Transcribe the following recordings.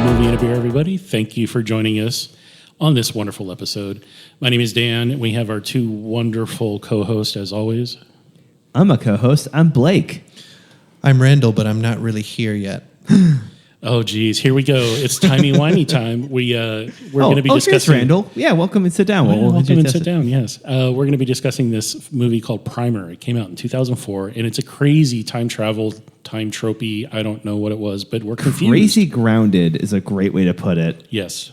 Movie and a Beer, everybody. Thank you for joining us on this wonderful episode. My name is Dan. We have our two wonderful co-hosts, as always. I'm a co-host. I'm Blake. I'm Randall, but I'm not really here yet. Oh, geez. Here we go. It's timey-wimey time. We're going to be discussing... Here's Randall. Yeah, welcome and sit down. Welcome and sit down, yes. We're going to be discussing this movie called Primer. It came out in 2004, and it's a crazy time travel, time tropey. I don't know what it was, but we're confused. Crazy grounded is a great way to put it. Yes.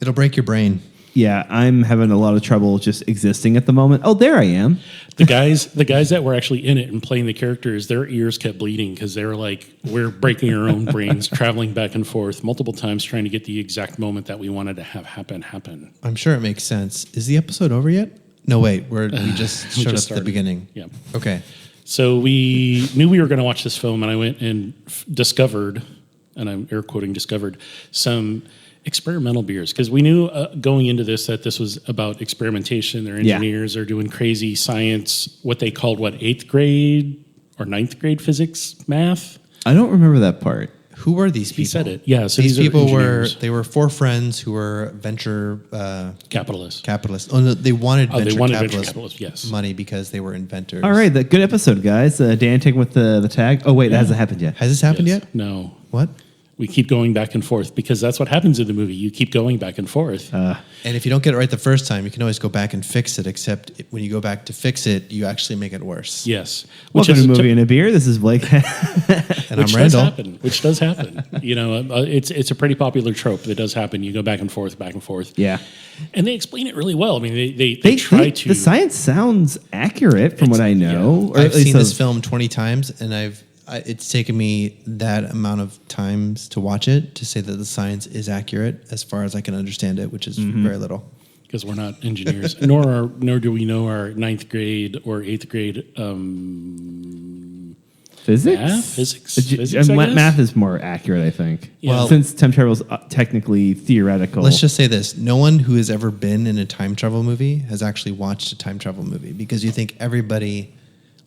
It'll break your brain. Yeah, I'm having a lot of trouble just existing at the moment. Oh, there I am. The guys that were actually in it and playing the characters, their ears kept bleeding because they were like, we're breaking our own brains, traveling back and forth multiple times, trying to get the exact moment that we wanted to have happen. I'm sure it makes sense. Is the episode over yet? No, wait. We just showed up at the beginning. Yeah. Okay. So we knew we were going to watch this film, and I went and discovered, and I'm air quoting discovered, some experimental beers, because we knew going into this that this was about experimentation. Their engineers are doing crazy science, what they called 8th grade or 9th grade physics math. I don't remember that part. Who were these people? He said it. Yeah, so these people were were four friends who were venture capitalists. Oh, no, they wanted venture capitalists, yes, money because they were inventors. All right, good episode, guys. Dan taking with the tag. Oh wait, that hasn't happened yet. Has this happened yet? No. What? We keep going back and forth because that's what happens in the movie. You keep going back and forth. And if you don't get it right the first time, you can always go back and fix it, except when you go back to fix it, you actually make it worse. Yes. Welcome to Movie and a Beer. This is Blake. And I'm Randall. Which does happen. It's a pretty popular trope that does happen. You go back and forth. Yeah. And they explain it really well. I mean, they try to... The science sounds accurate from what I know. Yeah. I've seen this film 20 times, and it's taken me that amount of times to watch it to say that the science is accurate as far as I can understand it, which is very little. Because we're not engineers, nor do we know our 9th grade or 8th grade physics. Physics, math is more accurate, I think. Yeah. Well, since time travel is technically theoretical. Let's just say this: no one who has ever been in a time travel movie has actually watched a time travel movie, because you think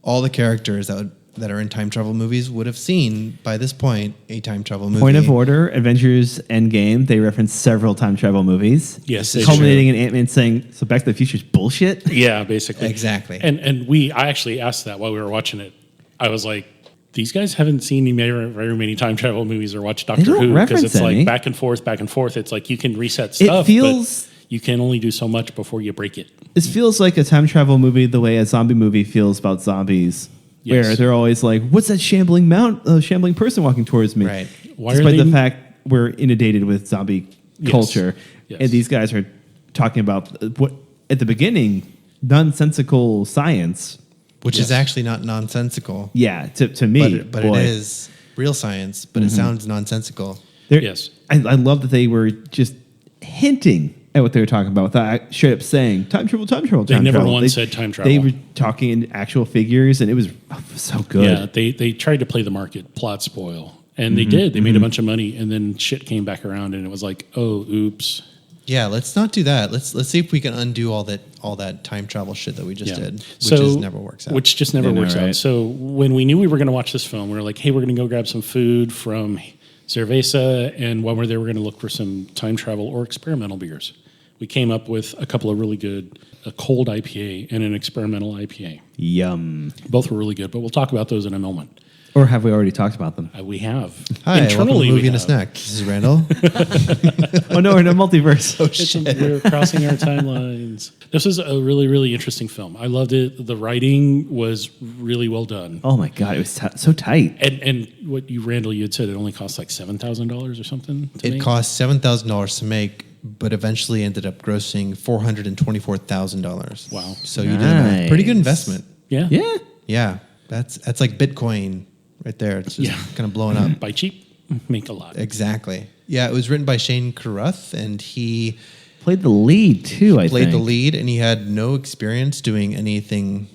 all the characters that are in time travel movies would have seen by this point a time travel movie. Point of order, Avengers Endgame, they reference several time travel movies. Yes. Culminating in Ant-Man saying, so Back to the Future is bullshit? Yeah, basically. Exactly. And I actually asked that while we were watching it. I was like, these guys haven't seen very many time travel movies or watched Doctor Who, because it's like back and forth. It's like you can reset stuff, but you can only do so much before you break it. This feels like a time travel movie the way a zombie movie feels about zombies. Yes. Where they're always like, what's that shambling person walking towards me? Right. Despite the fact we're inundated with zombie culture. Yes. And these guys are talking about what, at the beginning, nonsensical science. Which is actually not nonsensical. Yeah, to me. But it is real science, but it sounds nonsensical. Yes. I love that they were just hinting at what they were talking about without straight up saying time travel. They never once said time travel. They were talking in actual figures, and it was so good. Yeah, they tried to play the market, plot spoil, and they did. They made a bunch of money, and then shit came back around, and it was like, oh, oops. Yeah, let's not do that. Let's see if we can undo all that time travel shit that we just did, which just never works out. Which just never works out. So when we knew we were going to watch this film, we were like, hey, we're going to go grab some food from Cerveza, and while we're there, we're going to look for some time travel or experimental beers. We came up with a couple of really good, a cold IPA and an experimental IPA. Yum. Both were really good, but we'll talk about those in a moment. Or have we already talked about them? We have. Hi, internally, welcome to Movie and a Snack. This is Randall. Oh, no, we're in a multiverse. Oh, shit. We're crossing our timelines. This is a really, really interesting film. I loved it. The writing was really well done. Oh, my God. It was so tight. And what Randall, you had said it only cost like $7,000 or something to make? It cost $7,000 to make, but eventually ended up grossing $424,000. Wow. So you did a pretty good investment. Yeah. Yeah. Yeah. That's like Bitcoin right there. It's just kind of blowing up. Buy cheap, make a lot. Exactly. Yeah, it was written by Shane Carruth, and he played the lead too, I think. Played the lead, and he had no experience doing anything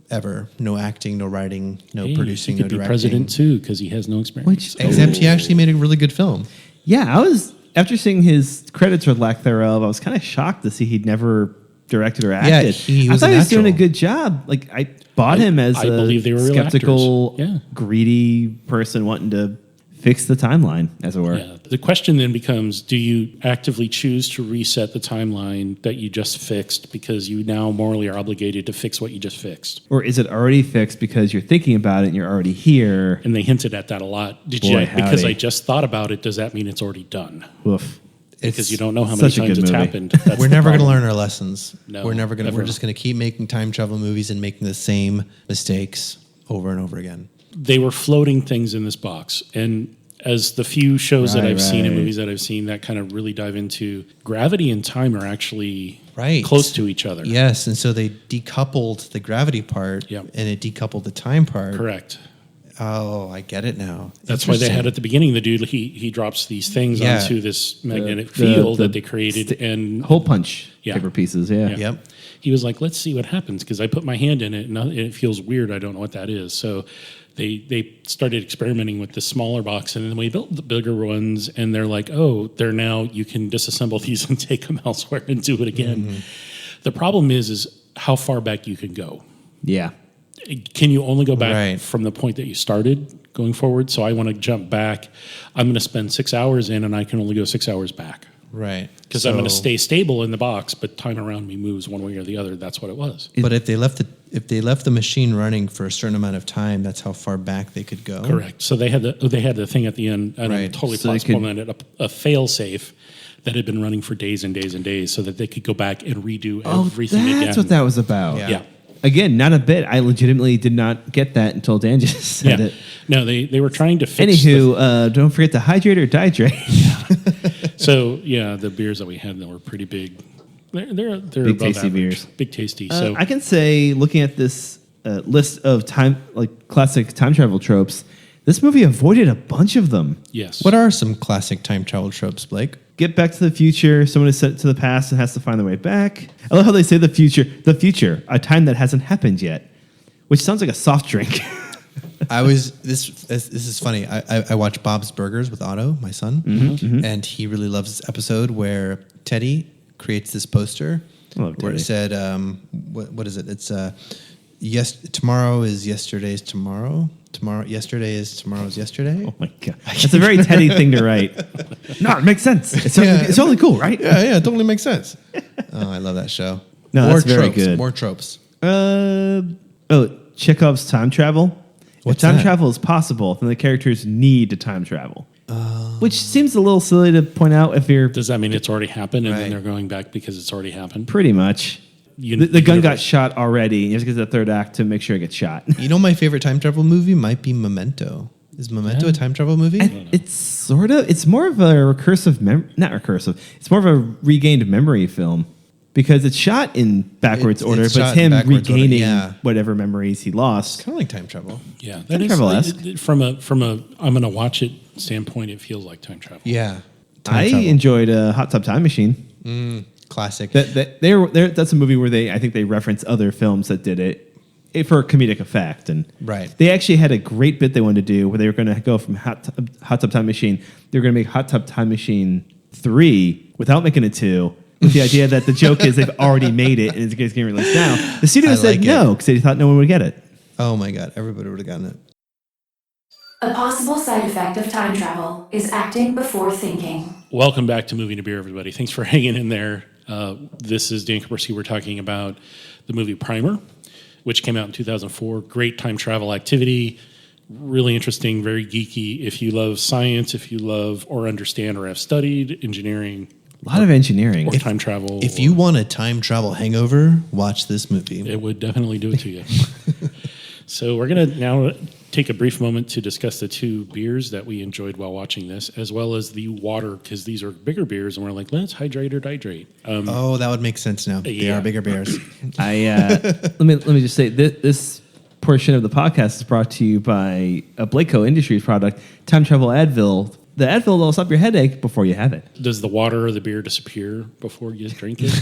ever. No acting, no writing, no producing, no directing. He could be president too, because he has no experience. Except he actually made a really good film. Yeah, I was, after seeing his credits or lack thereof, I was kind of shocked to see he'd never directed or acted. Yeah, he was I thought he was natural. doing a good job. Like, I bought him as I believe they were real skeptical, actors. Yeah. greedy person wanting to fix the timeline, as it were. Yeah. The question then becomes, do you actively choose to reset the timeline that you just fixed because you now morally are obligated to fix what you just fixed? Or is it already fixed because you're thinking about it and you're already here? And they hinted at that a lot. Boy, Because howdy. I just thought about it, does that mean it's already done? Woof. Because you don't know how many such a times good it's movie. happened. That's We're the never going to problem. learn our lessons. No, we're never going to. never. We're just going to keep making time travel movies and making the same mistakes over and over again. They were floating things in this box. And as the few shows that Right, I've seen and right. movies that I've seen that kind of really dive into, gravity and time are actually Right. close to each other. Yes, and so they decoupled the gravity part, Yep. and it decoupled the time part. Correct. Oh, I get it now. That's why they had Interesting. at the beginning, the dude, he drops these things Yeah. onto this magnetic The- field the that they created. And Hole punch Yeah. paper pieces, yeah. Yep. he was like, let's see what happens, because I put my hand in it and it feels weird. I don't know what that is. So they started experimenting with the smaller box, and then we built the bigger ones, and they're like, oh, they're now, you can disassemble these and take them elsewhere and do it again. Mm-hmm. The problem is how far back you can go. Yeah. Can you only go back Right. from the point that you started going forward? So I want to jump back. I'm going to spend 6 hours in, and I can only go 6 hours back. Right. Because I'm going to stay stable in the box, but time around me moves one way or the other. That's what it was. But if they left the machine running for a certain amount of time, that's how far back they could go. Correct. So they had the thing at the end, and I'm Right. totally So they possible could- that a fail safe that had been running for days and days and days, so that they could go back and redo everything that's again. what that was about. Yeah. Yeah. Again, not a bit. I legitimately did not get that until Dan just said Yeah. it. No, they were trying to fix. Anywho, don't forget to hydrate or dihydrate. So yeah, the beers that we had that were pretty big. They're Big above tasty average. beers. Big tasty. So I can say, looking at this list of classic time travel tropes, this movie avoided a bunch of them. yes. What are some classic time travel tropes, Blake? Get back to the future. Someone is sent to the past and has to find their way back. I love how they say the future, a time that hasn't happened yet, which sounds like a soft drink. This is funny. I watch Bob's Burgers with Otto, my son, and he really loves this episode where Teddy creates this poster I love where it Teddy. said, what is it? It's yes, tomorrow is yesterday's tomorrow. Yesterday is tomorrow's yesterday. Oh my god, that's a very Teddy thing to write. No, it makes sense. It's only cool, right? Yeah, it totally makes sense. Oh, I love that show. No, More that's very tropes, good. More tropes. Chekhov's time travel. What's if time that? travel is possible, then the characters need to time travel. Which seems a little silly to point out if you're Does that mean it's already happened and Right. then they're going back because it's already happened? pretty much. The gun got shot already, and you have to get to the third act to make sure it gets shot. You know, my favorite time travel movie might be Memento. Is Memento a time travel movie? It's sort of. It's more of a recursive not recursive. It's more of a regained memory film because it's shot in backwards It's order, shot but it's in him backwards order, regaining yeah. whatever memories he lost. Kind of like time travel. Yeah, Time travel-esque. from a I'm going to watch it standpoint. It feels like time travel. Yeah. I Time travel. enjoyed Hot Tub Time Machine. Classic. That's a movie where I think they reference other films that did it for comedic effect, and Right. they actually had a great bit they wanted to do where they were going to go from Hot Tub Time Machine. They were going to make Hot Tub Time Machine 3 without making it 2. With the idea that the joke is they've already made it and it's getting released now. The studio I said like no it. because they thought no one would get it. Oh my God. Everybody would have gotten it. A possible side effect of time travel is acting before thinking. Welcome back to Movie to Beer, everybody. Thanks for hanging in there. This is Dan Kapersky. We're talking about the movie Primer, which came out in 2004. Great time travel activity. Really interesting, very geeky. If you love science, if you love or understand or have studied engineering, A lot of engineering. or time travel. If you want a time travel hangover, watch this movie. It would definitely do it to you. So we're going to now take a brief moment to discuss the two beers that we enjoyed while watching this, as well as the water, because these are bigger beers, and we're like, let's hydrate or dihydrate. Oh, that would make sense now. They Yeah. are bigger bears. let me just say this portion of the podcast is brought to you by a Blakeco Industries product, Time Travel Advil. The Advil will stop your headache before you have it. Does the water or the beer disappear before you drink it?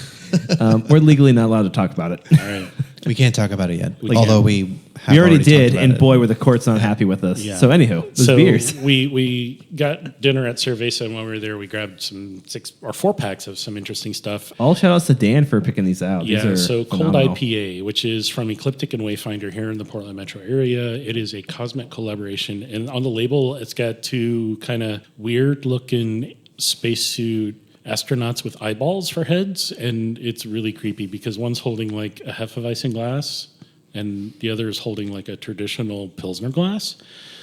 We're legally not allowed to talk about it. All right. We can't talk about it yet. We although can't. we have We already talked did, about and it. boy, were the courts not happy with us. Yeah. So anywho, those So beers. we got dinner at Cerveza, and when we were there, we grabbed some 6 or 4 packs of some interesting stuff. All shout outs to Dan for picking these out. These Yeah, are so Cold phenomenal. IPA, which is from Ecliptic and Wayfinder here in the Portland metro area. It is a cosmic collaboration, and on the label, it's got 2 kind of weird-looking spacesuit astronauts with eyeballs for heads, and it's really creepy because one's holding like a Hefeweizen glass, and the other is holding like a traditional Pilsner glass.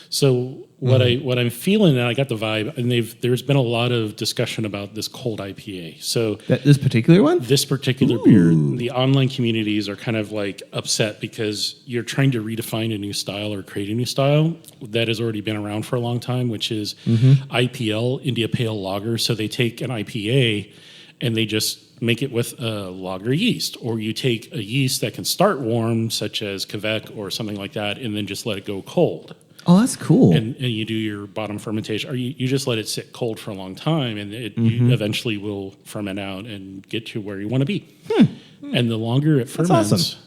So what I'm feeling, and I got the vibe, and there's been a lot of discussion about this cold IPA. So This particular one? this particular beer, the online communities are kind of like upset because you're trying to redefine a new style or create a new style that has already been around for a long time, which is IPL, India Pale Lager. So they take an IPA and they just make it with a lager yeast, or you take a yeast that can start warm, such as Quebec or something like that, and then just let it go cold. Oh, that's cool. And you do your bottom fermentation, or you just let it sit cold for a long time, and you eventually will ferment out and get to where you want to be. And the longer it ferments, awesome.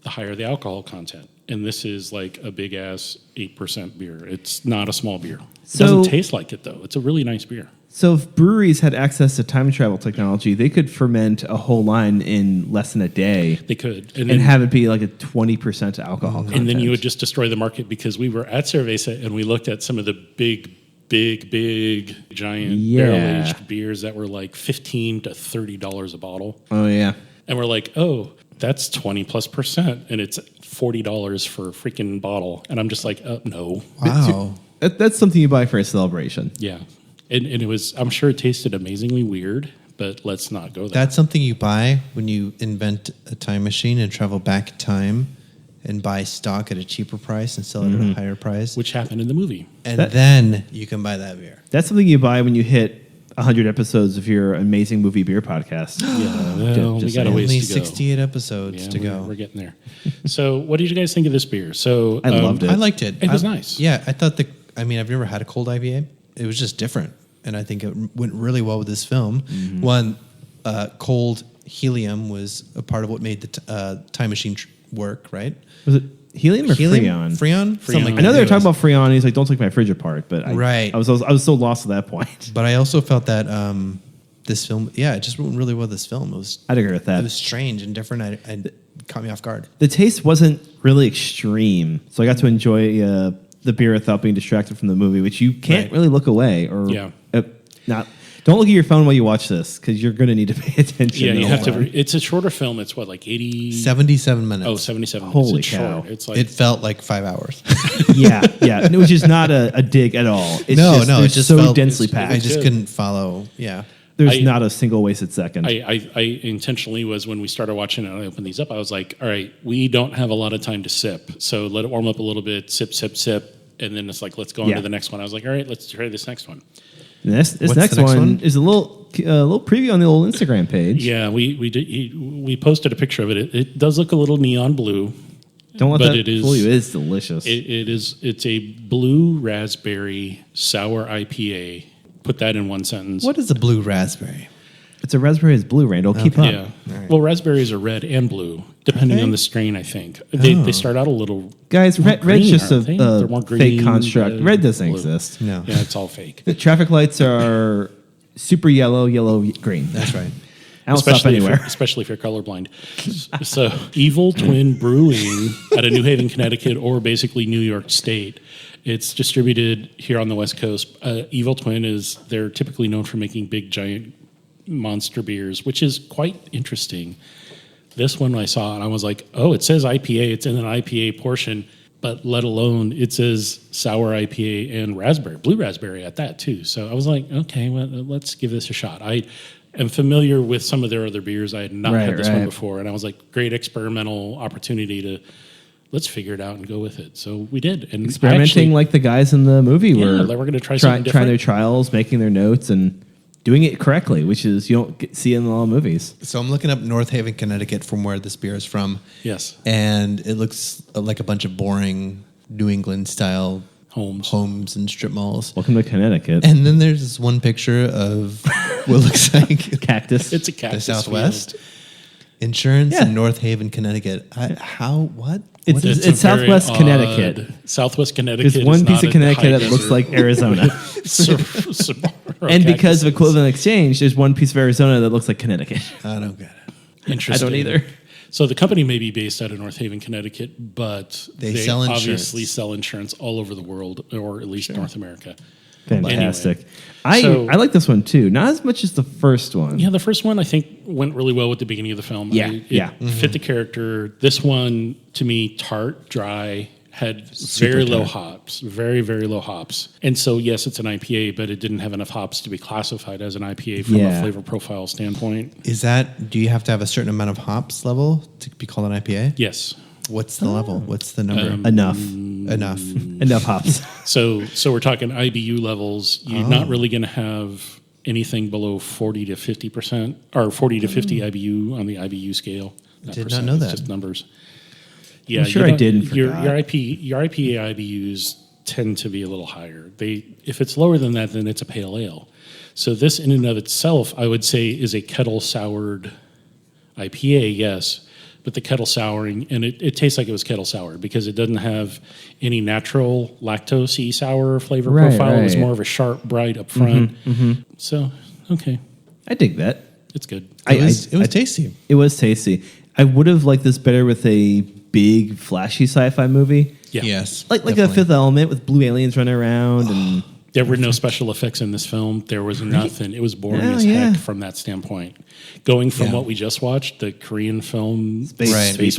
the higher the alcohol content. And this is like a big ass 8% beer. It's not a small beer. It So- doesn't taste like it though. It's a really nice beer. So if breweries had access to time travel technology, they could ferment a whole line in less than a day They could, and have it be like a 20% alcohol content. and then you would just destroy the market because we were at Cerveza and we looked at some of the big, giant Yeah. barrel aged beers that were like $15 to $30 a bottle. Oh, yeah. And we're like, oh, that's 20+%, and it's $40 for a freaking bottle. And I'm just like, no. Wow. That's something you buy for a celebration. Yeah. And it was, I'm sure it tasted amazingly weird, but let's not go there. That's something you buy when you invent a time machine and travel back in time and buy stock at a cheaper price and sell it at a higher price. Which happened in the movie. And then you can buy that beer. That's something you buy when you hit 100 episodes of your amazing movie beer podcast. Yeah, well, we just got a saying. ways Only to go. 68 episodes Yeah, to we're, go. we're getting there. So what did you guys think of this beer? So I loved it. I liked it. It was I- nice. Yeah, I thought I've never had a cold IPA. It was just different. And I think it went really well with this film. One, cold helium was a part of what made the time machine work, right? Was it helium or Freon? Freon? Something like I know that. they were talking about Freon. He's like, don't take my fridge apart. But Right. I was so lost at that point. But I also felt that this film, it just went really well with this film. It was I'd agree with that. It was strange and different. And caught me off guard. The taste wasn't really extreme, so I got to enjoy the beer without being distracted from the movie, which you can't Right. really look away or Yeah. not. Don't look at your phone while you watch this because you're going to need to pay attention. Yeah, the you whole have to. time. It's a shorter film. It's what, like 80? 77 minutes. Oh, 77 Holy minutes. It's cow. short. It's like It felt like 5 hours. yeah, which is not a dig at all. It's No, just, no, they're it just so felt- densely it's- packed. I just Good. couldn't follow. Yeah. There's I- not a single wasted second. I intentionally was when we started watching it and I opened these up, I was like, all right, we don't have a lot of time to sip. So let it warm up a little bit, sip. And then it's like, let's go on Yeah. to the next one. I was like, all right, let's try this next one. And this What's next the next one one? is a little preview on the old Instagram page. Yeah, we posted a picture of it. It does look a little neon blue. Don't let But that it is- fool you. It's delicious. It's a blue raspberry sour IPA. Put that in one sentence. What is a blue raspberry? It's a raspberry is blue, Randall. Keep up. Yeah. Well, raspberries are red and blue, depending on the strain, I think. They start out a little. Guys, more red's green, just aren't they? a They're more fake green, construct. Red doesn't blue. exist. No. Yeah, it's all fake. The traffic lights are super yellow, green. That's right. I don't stop anywhere. Especially if you're colorblind. So, Evil Twin Brewing out of New Haven, Connecticut, or basically New York State. It's distributed here on the West Coast. Evil Twin they're typically known for making big, giant monster beers, which is quite interesting. This one I saw and I was like, oh, it says IPA. It's in an IPA portion, but let alone it says sour IPA and raspberry, blue raspberry at that too. So I was like, okay, well, let's give this a shot. I am familiar with some of their other beers. I had not had this one before. And I was like, great experimental opportunity to let's figure it out and go with it. So we did. And Experimenting like the guys in the movie were. they were going to try something trying their different. trials, making their notes, and doing it correctly, which is you don't see in a lot of movies. So I'm looking up North Haven, Connecticut from where this beer is from. Yes. And it looks like a bunch of boring New England style homes and strip malls. Welcome to Connecticut. And then there's this one picture of what looks like Cactus. It's a the cactus Southwest. field. Insurance Yeah. in North Haven, Connecticut. How? What? It's, What is- it's a very Southwest odd- Connecticut. Southwest Connecticut. There's one is piece not of a Connecticut high that looks desert. like Arizona. And because of equivalent exchange, there's one piece of Arizona that looks like Connecticut. I don't get it. I Interesting. don't either. So the company may be based out of North Haven, Connecticut, but They sell insurance. obviously sell insurance all over the world, or at least North America. Fantastic. Anyway, I like this one too. Not as much as the first one. Yeah, the first one I think went really well with the beginning of the film. Yeah, It fit the character. This one, to me, tart, dry, had very low hops, very, very low hops. And so, yes, it's an IPA, but it didn't have enough hops to be classified as an IPA from a flavor profile standpoint. Do you have to have a certain amount of hops level to be called an IPA? Yes. What's the level? What's the number? Enough. Enough. Hops. So we're talking IBU levels. You're not really going to have anything below 40 to 50%, or 40 to 50 IBU on the IBU scale. Did not know it's that. Just numbers. Yeah, I'm sure I did and Your forgot. your IPA IBUs tend to be a little higher. If it's lower than that, then it's a pale ale. So this, in and of itself, I would say, is a kettle soured IPA. Yes. But the kettle souring, and it tastes like it was kettle soured because it doesn't have any natural lactose-y sour flavor profile. It was more of a sharp, bright up front. So, okay, I dig that. it's good. It was tasty. It was tasty. I would have liked this better with a big, flashy sci-fi movie. Yeah. Yes. Like a definitely. Fifth Element with blue aliens running around and There were no special effects in this film. There was nothing. It was boring Oh, as yeah. heck from that standpoint. Going from Yeah. what we just watched, the Korean film Space Sweepers,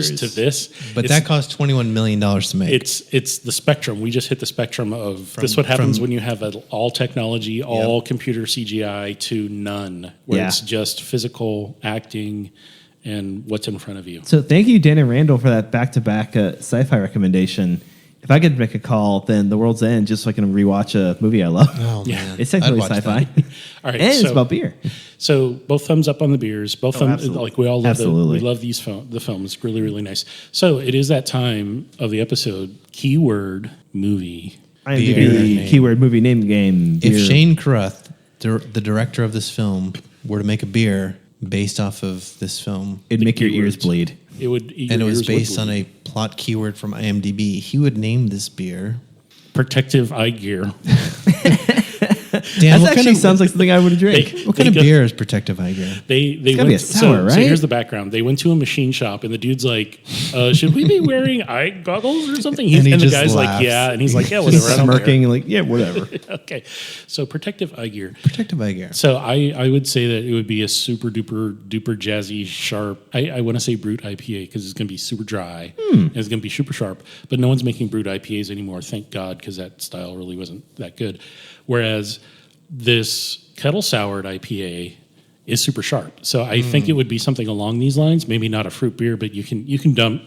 Sweepers. to this. But it's- that cost $21 million to make. It's the spectrum. We just hit the spectrum of this. What happens when you have all technology, all computer CGI to none, where Yeah. it's just physical acting and what's in front of you. So thank you, Dan and Randall, for that back-to-back sci-fi recommendation. If I could make a call, then The World's End, just so I can rewatch a movie I love. oh, Yeah. man. It's technically I'd watch sci-fi. that. All right, And it's so- about beer. So both thumbs up on the beers. Both thumbs, absolutely. like we all love Absolutely. we love these the films. Really, really nice. So it is that time of the episode. Keyword movie. IMDb Beer. keyword movie name game. If beer. Shane Carruth, the director of this film, were to make a beer based off of this film, it'd make your ears keywords. bleed. It would, and it was based on a plot keyword from IMDb, he would name this beer. protective eye gear. Dan, That actually sounds like something I would drink. what kind of beer is protective eye gear? They gotta went be a sour, so right? here's the background. They went to a machine shop and the dude's like, "Should we be wearing eye goggles or something?" And he the just guy's laughs. like, "Yeah," and he's like, "Yeah, Just whatever." I don't care." smirking, like, yeah, whatever. Okay, so protective eye gear. Protective eye gear. So I would say that it would be a super duper jazzy sharp. I want to say brute IPA because it's going to be super dry and it's going to be super sharp. But no one's making brute IPAs anymore, thank God, because that style really wasn't that good. Whereas this kettle soured IPA is super sharp. So I think it would be something along these lines. Maybe not a fruit beer, but you can dump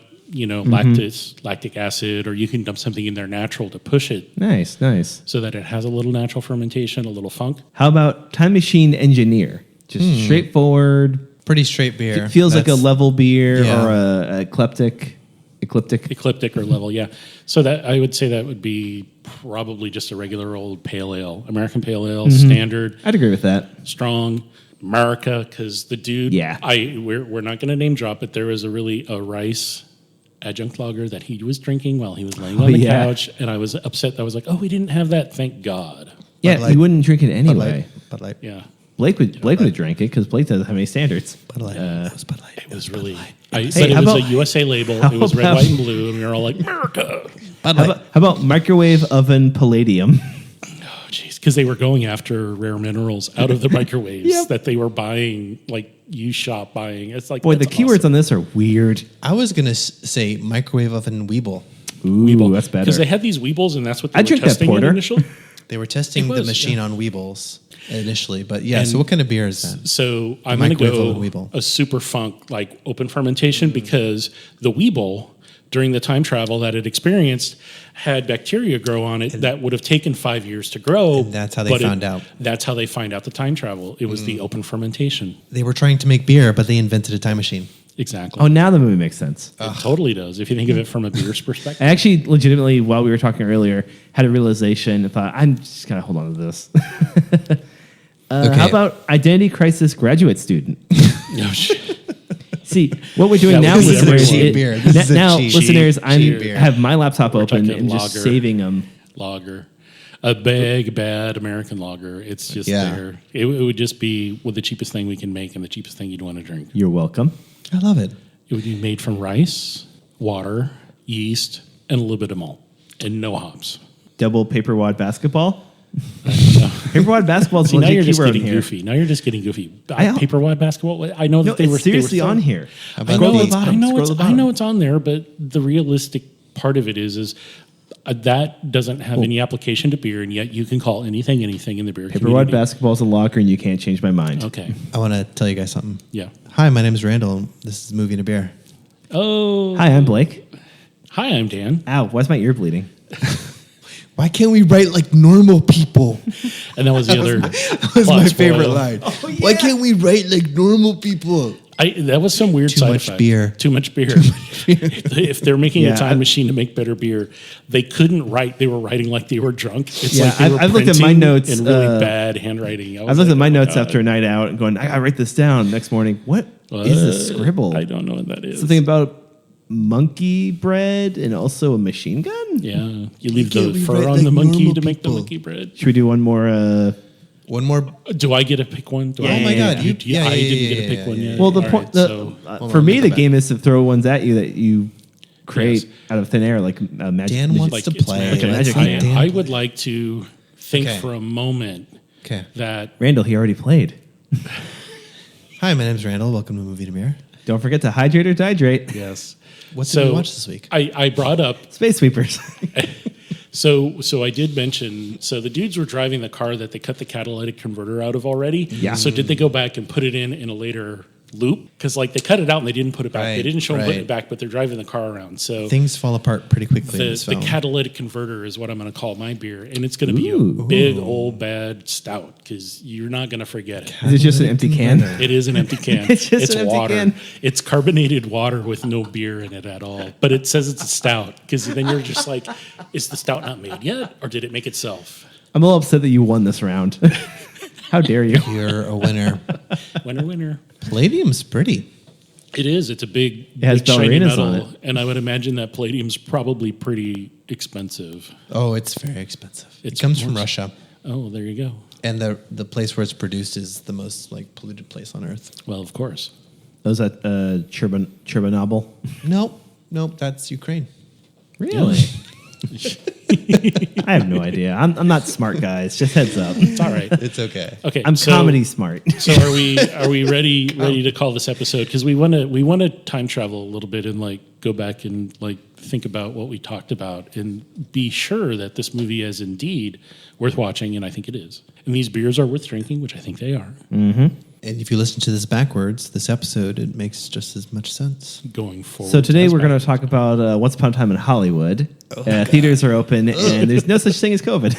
lactic acid, or you can dump something in there natural to push it Nice. so that it has a little natural fermentation, a little funk. How about Time Machine Engineer? Just straightforward. Pretty straight beer. It feels like a That's- level beer Yeah. or a ecliptic. Ecliptic or level, yeah. So that I would say that would be probably just a regular old pale ale, American pale ale, standard, I'd agree with that. strong, America. Because the dude, Yeah. we're not going to name drop, but there was a rice adjunct lager that he was drinking while he was laying on the yeah. couch, and I was upset. I was like, oh, we didn't have that. Thank God. Yeah, Light. you wouldn't drink it Bud anyway. Light. Bud Light. Yeah, Blake would have drank it because Blake doesn't have any standards. Bud Light. It was Bud Light. it was really. Hey, but it how was about- a USA label. how It was red, about- white, and blue, and we were all like, America. Bud How Light. about microwave oven palladium? Oh, jeez, because they were going after rare minerals out of the microwaves Yep. that they were buying, like you shop buying. It's like Boy, the that's keywords awesome. on this are weird. I was going to say microwave oven Weeble. Ooh, that's better. Because they had these Weebles, and that's what they I were drink that testing it porter. initially. They were testing It the was, machine yeah. on Weebles initially. But yeah, And so what kind of beer is that? So I'm going to microwave go oven Weeble. a super funk, like open fermentation, because the Weeble, during the time travel that it experienced, had bacteria grow on it that would have taken 5 years to grow. And that's how they but found out. That's how they find out the time travel. It was the open fermentation. They were trying to make beer, but they invented a time machine. Exactly. Oh, now the movie makes sense. It totally does. If you think of it from a beer's perspective. I actually, legitimately, while we were talking earlier, had a realization and thought, I'm just going to hold on to this. Okay. How about Identity Crisis Graduate Student? No shit. See, See, what we're doing Yeah, now, this is a listeners, cheap beer. This is a now, cheap listeners, I beer. have my laptop open talking and just lager. saving them. Lager. A big, bad American lager. It's just Yeah. there. It would just be the cheapest thing we can make and the cheapest thing you'd want to drink. You're welcome. I love it. It would be made from rice, water, yeast, and a little bit of malt, and no hops. Double paper wad basketball. Paper wad basketball is See, now legit you're just keyword getting here. goofy. Now you're just getting goofy. I- Paper wad basketball. I know that No, they were it's seriously they were on here. How I about know, the- it's, I, bottom, know scroll it's, the I bottom. know it's on there, but the realistic part of it is that doesn't have any application to beer, and yet you can call anything in the beer Paper community. wad basketball is a lager, and you can't change my mind. Okay. I want to tell you guys something. Yeah. Hi, my name is Randall. And this is Movie and a Beer. Oh. Hi, I'm Blake. Hi, I'm Dan. Ow, why's my ear bleeding? Why can't we write like normal people? And that was the other. That was plot my favorite spoiler. line. Why can't we write like normal people? That was some weird Too side much effect. beer. Too much beer. If they're making Yeah, a time machine to make better beer, they couldn't write. They were writing like they were drunk. It's Yeah, like they were I've looked at my printing notes, in really bad handwriting. I've looked at my notes God. after a night out and going, I gotta write this down. Next morning, what is this scribble? I don't know what that is. Something about monkey bread and also a machine gun? Yeah, you leave can't the we fur write on like the monkey normal to make the people? monkey bread. Should we do one more? One more. Do I get to pick one? Do I, Oh my God, I you- didn't yeah, get to yeah, pick yeah, one yeah, yet. Well, the All point right, the, so for me, make the it back. game is to throw ones at you that you create Yes. out of thin air, like magic. Dan wants like to it's play. magic. Let's Let's see. see Dan. I would like to think Okay. for a moment Okay. that Randall, he already played. Hi, my name's Randall. Welcome to Movie and a Beer. Don't forget to hydrate or dehydrate. yes. What did we watch this week? I brought up Space Sweepers. so I did mention so the dudes were driving the car that they cut the catalytic converter out of already. Yeah. So did they go back and put it in a later loop? Because like they cut it out and they didn't put it back. They Right, didn't show them putting right. it back, but they're driving the car around. So Things fall apart pretty quickly in the this film. catalytic converter is what I'm going to call my beer, and it's going to be Ooh. a big old bad stout because you're not going to forget it. Is it just an empty can? It is an empty can. It's just an empty water. can. It's carbonated water with no beer in it at all. But it says it's a stout because then you're just like, is the stout not made yet, or did it make itself? I'm a little upset that you won this round. How dare you? You're a winner. Winner, winner. Palladium's pretty. It is. It's a big, has big shiny ballerinas metal, on it. and I would imagine that palladium's probably pretty expensive. Oh, it's very expensive. It's it comes from more- Russia. Oh, there you go. And the place where it's produced is the most like polluted place on earth. Well, of course. Was that Chernobyl? Nope, that's Ukraine. Really? I have no idea. I'm not smart, guys. Just heads up. It's all right. It's okay. Okay, I'm so- comedy smart. So are we ready to call this episode? Because we want to time travel a little bit and like go back and like think about what we talked about and be sure that this movie is indeed worth watching, and I think it is. And these beers are worth drinking, which I think they are. And if you listen to this backwards, this episode, it makes just as much sense. Going forward. So today as we're going back- to talk about Once Upon a Time in Hollywood. Theaters are open, and there's no such thing as COVID.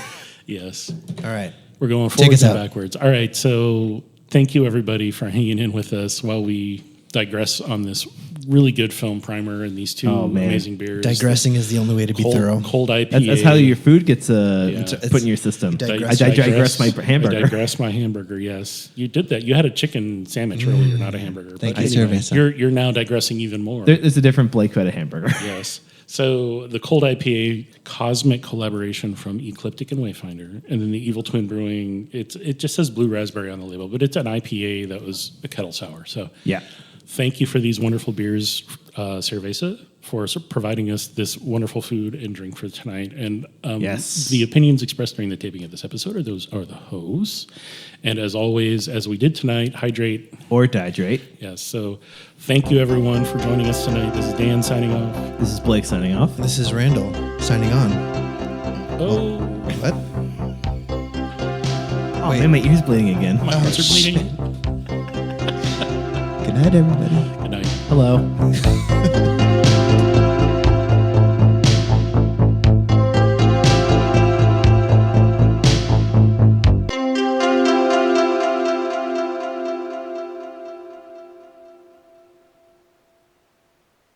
Yes, All right. we're going Take forward us and out. backwards. All right. So thank you everybody for hanging in with us while we digress on this really good film primer and these two Oh, man. amazing beers. Digressing is the only way to be thorough. Cold IPA. That's how your food gets It's- put in your system. digress. I digress my hamburger. I digress my hamburger. Yes, you did that. You had a chicken sandwich earlier, not a hamburger. Thank But you, anyway, Cerveza. You're now digressing even more. There's a different Blake who had a hamburger. Yes. So the cold IPA cosmic collaboration from Ecliptic and Wayfinder, and then the Evil Twin Brewing. It just says blue raspberry on the label, but it's an IPA that was a kettle sour. So Yeah. thank you for these wonderful beers, Cerveza, for providing us this wonderful food and drink for tonight. And Yes. the opinions expressed during the taping of this episode are the hosts. And as always, as we did tonight, hydrate. Or dihydrate. Yes. So thank you everyone for joining us tonight. This is Dan signing off. This is Blake signing off. This is Randall signing on. Oh, What? Oh Wait. man, my ear's bleeding again. my hearts are bleeding. Good night, everybody. Good night. Hello.